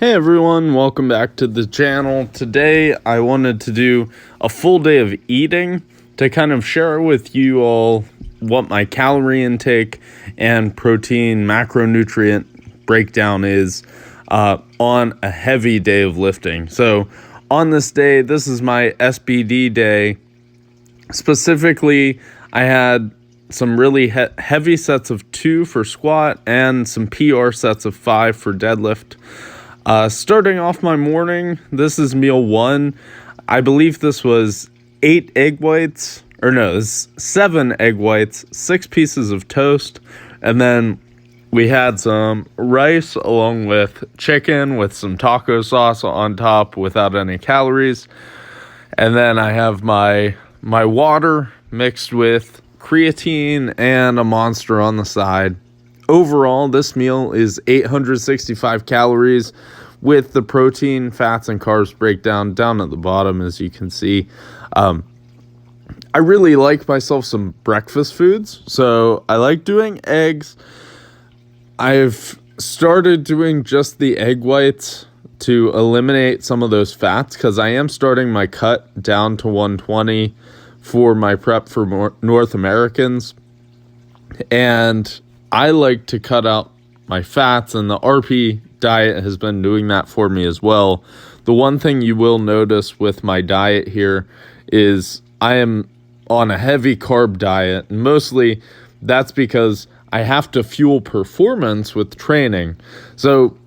Hey everyone, welcome back to the channel. Today I wanted to do a full day of eating to kind of share with you all what my calorie intake and protein macronutrient breakdown is on a heavy day of lifting. So on this day, this is my SBD day. Specifically, I had some really heavy sets of 2 for squat and some PR sets of 5 for deadlift. Starting off my morning, this is meal 1. I believe this was 8 egg whites, or no, it's 7 egg whites, 6 pieces of toast, and then we had some rice along with chicken with some taco sauce on top without any calories. And then I have my water mixed with creatine and a Monster on the side. Overall, this meal is 865 calories with the protein, fats, and carbs breakdown down at the bottom, as you can see. I really like myself some breakfast foods, so I like doing eggs. I've started doing just the egg whites to eliminate some of those fats because I am starting my cut down to 120 for my prep for North Americans. And I like to cut out my fats, and the RP diet has been doing that for me as well. The one thing you will notice with my diet here is I am on a heavy carb diet, and mostly that's because I have to fuel performance with training. So,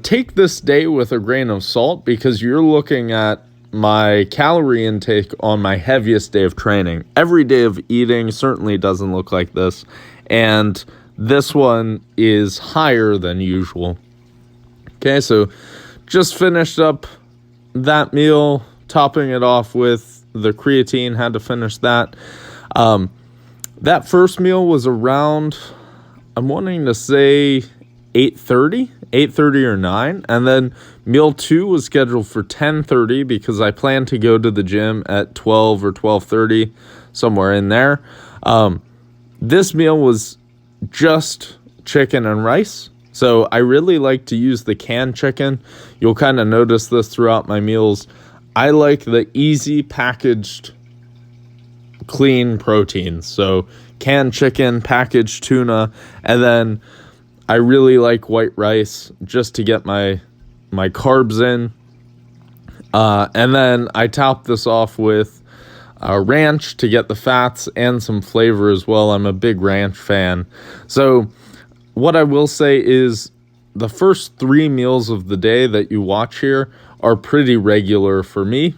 take this day with a grain of salt because you're looking at my calorie intake on my heaviest day of training. Every day of eating certainly doesn't look like this, and this one is higher than usual. Okay, so just finished up that meal, topping it off with the creatine, had to finish that. That first meal was around, I'm wanting to say 8:30 or 9, and then meal 2 was scheduled for 10:30 because I plan to go to the gym at 12 or 12:30, somewhere in there. This meal was just chicken and rice, so I really like to use the canned chicken. You'll kind of notice this throughout my meals. I like the easy packaged clean proteins, so canned chicken, packaged tuna, and then I really like white rice just to get my carbs in. And then I top this off with ranch to get the fats and some flavor as well. I'm a big ranch fan. So what I will say is the first 3 meals of the day that you watch here are pretty regular for me.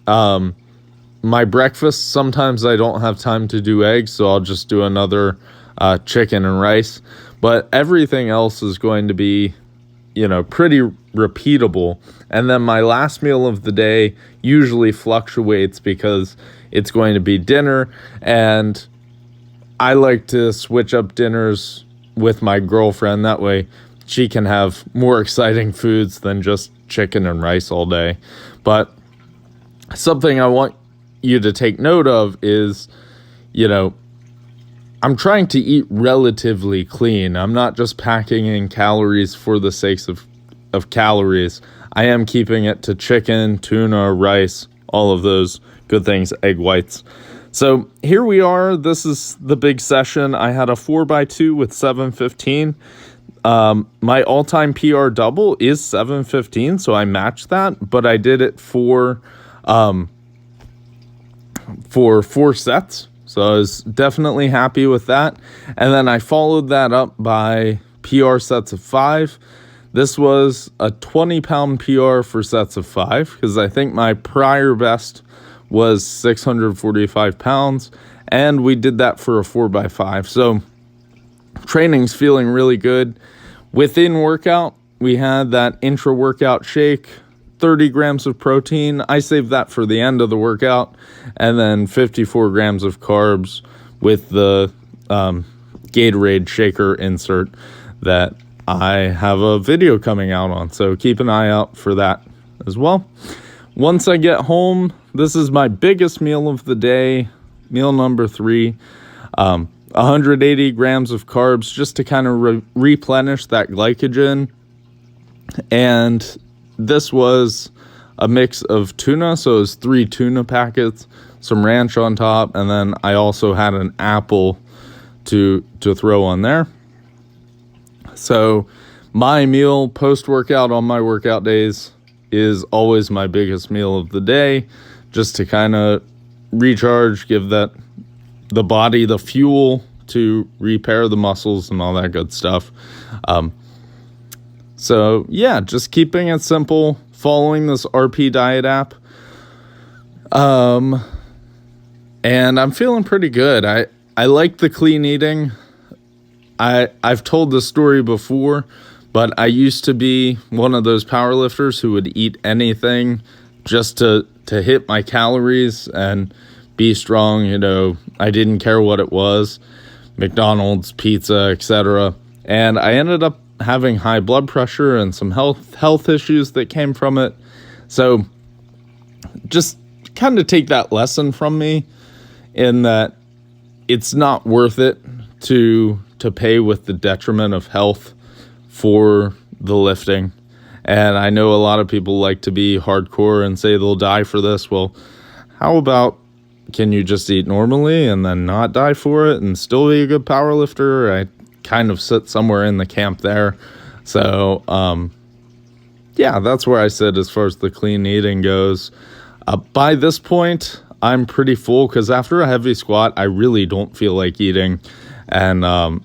My breakfast, sometimes I don't have time to do eggs, so I'll just do another chicken and rice. But everything else is going to be, pretty repeatable. And then my last meal of the day usually fluctuates because it's going to be dinner. And I like to switch up dinners with my girlfriend. That way she can have more exciting foods than just chicken and rice all day. But something I want you to take note of is, I'm trying to eat relatively clean. I'm not just packing in calories for the sake of calories. I am keeping it to chicken, tuna, rice, all of those good things, egg whites. So here we are. This is the big session. I had a 4x2 with 715. My all-time PR double is 715, so I matched that, but I did it for 4 sets. So I was definitely happy with that. And then I followed that up by PR sets of 5. This was a 20-pound PR for sets of 5 because I think my prior best was 645 pounds. And we did that for a 4x5. So training's feeling really good. Within workout, we had that intra-workout shake, 30 grams of protein. I saved that for the end of the workout. And then 54 grams of carbs with the Gatorade shaker insert that I have a video coming out on. So keep an eye out for that as well. Once I get home, this is my biggest meal of the day, meal number 3. 180 grams of carbs just to kind of replenish that glycogen. And this was a mix of tuna, so it was 3 tuna packets, some ranch on top, and then I also had an apple to throw on there. So my meal post-workout on my workout days is always my biggest meal of the day, just to kind of recharge, give the body the fuel to repair the muscles and all that good stuff. So yeah, just keeping it simple, following this RP diet app. And I'm feeling pretty good. I like the clean eating. I've told this story before, but I used to be one of those powerlifters who would eat anything just to hit my calories and be strong. You know, I didn't care what it was, McDonald's, pizza, etc. And I ended up having high blood pressure and some health issues that came from it. So just kind of take that lesson from me, in that it's not worth it to pay with the detriment of health for the lifting. And I know a lot of people like to be hardcore and say they'll die for this. Well, how about, can you just eat normally and then not die for it and still be a good power lifter? I kind of sit somewhere in the camp there. So yeah, that's where I sit as far as the clean eating goes. By this point, I'm pretty full, because after a heavy squat, I really don't feel like eating. And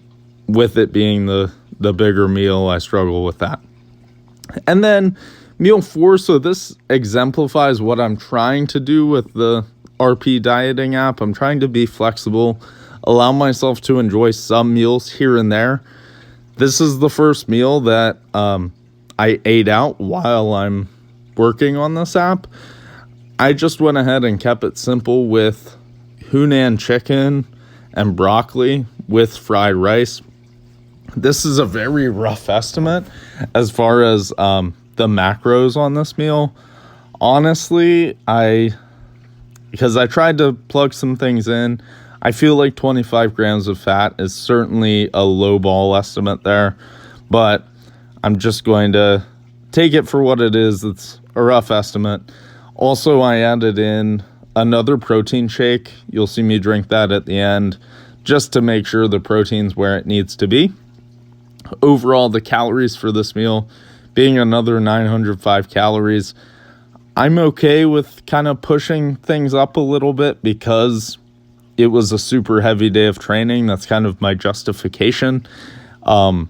with it being the bigger meal, I struggle with that. And then meal 4, so this exemplifies what I'm trying to do with the RP dieting app. I'm trying to be flexible, allow myself to enjoy some meals here and there. This is the first meal that I ate out while I'm working on this app. I just went ahead and kept it simple with Hunan chicken and broccoli with fried rice. This is a very rough estimate as far as the macros on this meal. Honestly, because I tried to plug some things in, I feel like 25 grams of fat is certainly a low ball estimate there, but I'm just going to take it for what it is. It's a rough estimate. Also, I added in another protein shake. You'll see me drink that at the end, just to make sure the protein's where it needs to be. Overall, the calories for this meal being another 905 calories. I'm okay with kind of pushing things up a little bit because it was a super heavy day of training. That's kind of my justification. And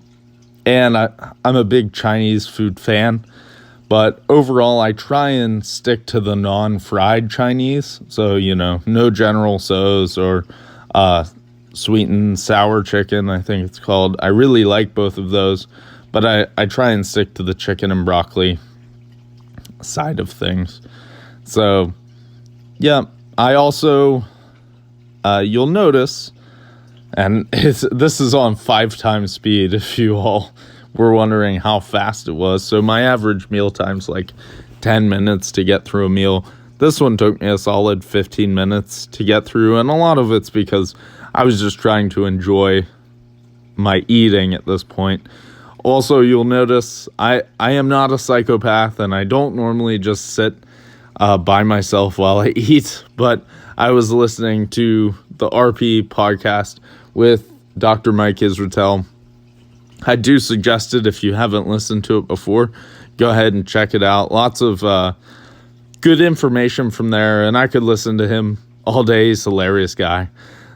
I'm a big Chinese food fan. But overall, I try and stick to the non-fried Chinese. So, you know, no General Tso's or sweet and sour chicken, I think it's called. I really like both of those. But I try and stick to the chicken and broccoli side of things. So, yeah, I also, you'll notice, and this is on 5 times speed if you all were wondering how fast it was. So my average meal time's like 10 minutes to get through a meal. This one took me a solid 15 minutes to get through, and a lot of it's because I was just trying to enjoy my eating at this point. Also, you'll notice I am not a psychopath, and I don't normally just sit by myself while I eat, but I was listening to the RP podcast with Dr. Mike Israetel. I do suggest it if you haven't listened to it before. Go ahead and check it out. Lots of good information from there, and I could listen to him all day. He's a hilarious guy.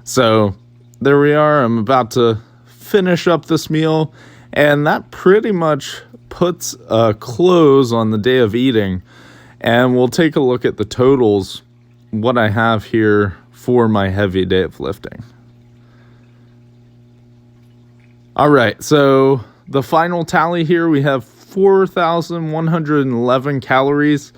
So there we are. I'm about to finish up this meal, and that pretty much puts a close on the day of eating. And we'll take a look at the totals, what I have here for my heavy day of lifting. All right, so the final tally here, we have 4,111 calories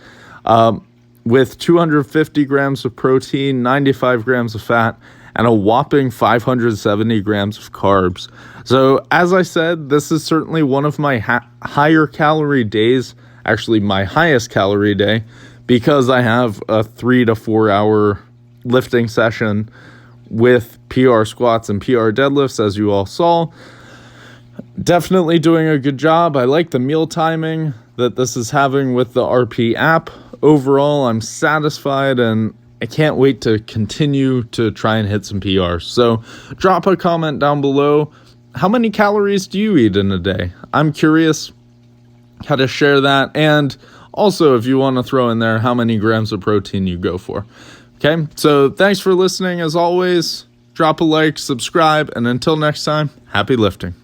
with 250 grams of protein, 95 grams of fat, and a whopping 570 grams of carbs. So as I said, this is certainly one of my higher calorie days, actually my highest calorie day, because I have a 3 to 4 hour lifting session with PR squats and PR deadlifts, as you all saw. definitely doing a good job. I like the meal timing that this is having with the RP app. Overall, I'm satisfied, and I can't wait to continue to try and hit some PRs. So drop a comment down below. How many calories do you eat in a day? I'm curious how to share that. And also, if you want to throw in there how many grams of protein you go for. Okay, so thanks for listening. As always, drop a like, subscribe, and until next time, happy lifting.